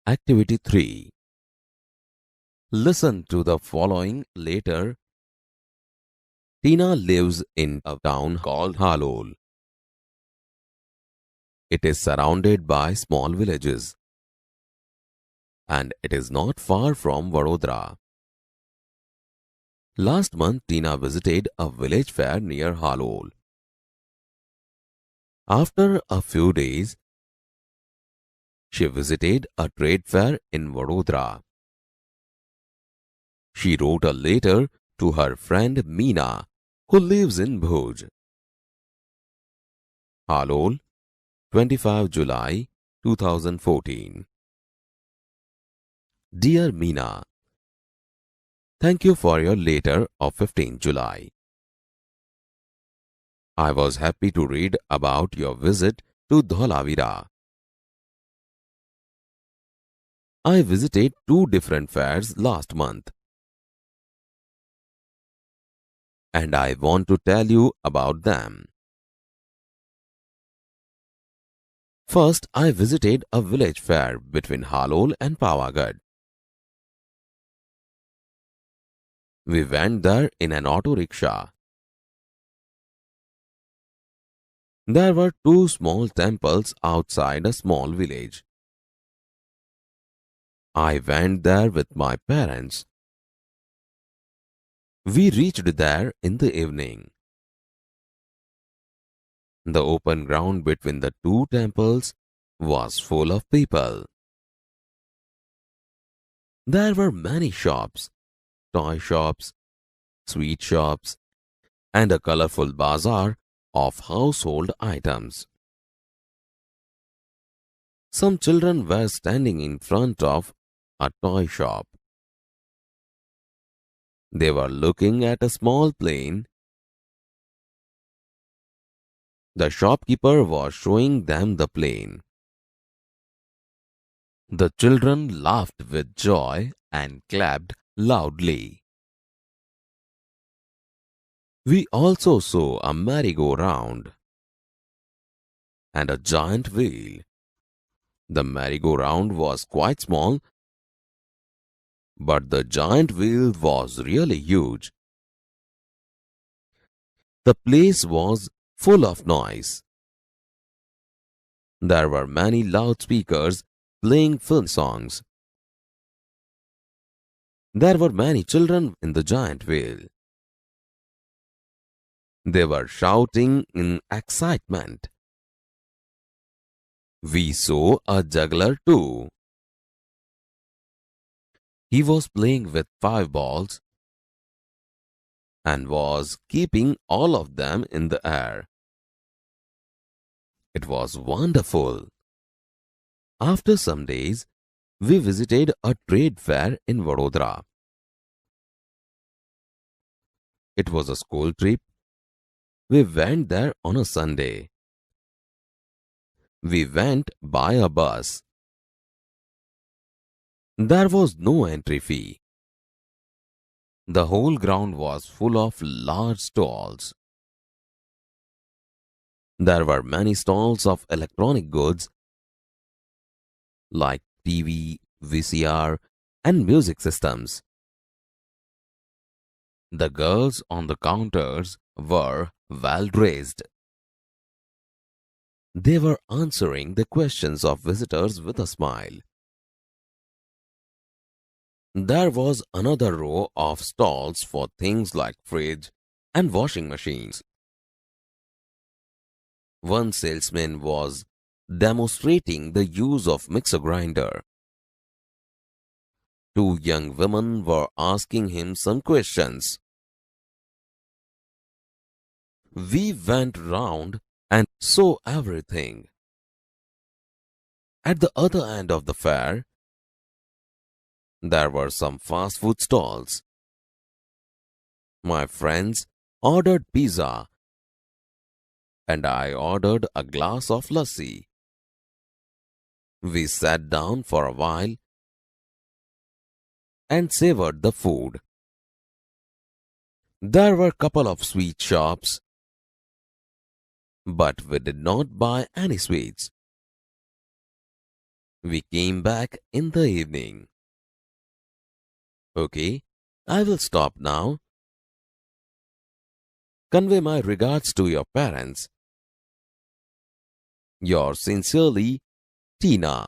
Activity 3. Listen to the following later. Tina lives in a town called Halol. It is surrounded by small villages, and it is not far from Vadodara. Last month, Tina visited a village fair near Halol. After a few days, she visited a trade fair in Vadodara. She wrote a letter to her friend Meena, who lives in Bhuj. Halol, 25 July 2014. Dear Meena, thank you for your letter of 15 July. I was happy to read about your visit to Dholavira. I visited 2 different fairs last month, and I want to tell you about them. First, I visited a village fair between Halol and Pavagadh. We went there in an auto rickshaw. There were 2 small temples outside a small village. I went there with my parents. We reached there in the evening. The open ground between the 2 temples was full of people. There were many shops, toy shops, sweet shops, and a colorful bazaar of household items. Some children were standing in front of a toy shop. They were looking at a small plane. The shopkeeper was showing them the plane. The children laughed with joy and clapped loudly. We also saw a merry-go-round and a giant wheel. The merry-go-round was quite small, but the giant wheel was really huge. The place was full of noise. There were many loudspeakers playing film songs. There were many children in the giant wheel. They were shouting in excitement. We saw a juggler too. He was playing with 5 balls and was keeping all of them in the air. It was wonderful. After some days, we visited a trade fair in Vadodara. It was a school trip. We went there on a Sunday. We went by a bus. There was no entry fee. The whole ground was full of large stalls. There were many stalls of electronic goods like TV, VCR, and music systems. The girls on the counters were well dressed. They were answering the questions of visitors with a smile. There was another row of stalls for things like fridge and washing machines. One salesman was demonstrating the use of mixer grinder. 2 young women were asking him some questions. We went round and saw everything. At the other end of the fair, there were some fast food stalls. My friends ordered pizza, and I ordered a glass of lassi. We sat down for a while and savored the food. There were a couple of sweet shops, but we did not buy any sweets. We came back in the evening. Okay, I will stop now. Convey my regards to your parents. Yours sincerely, Tina.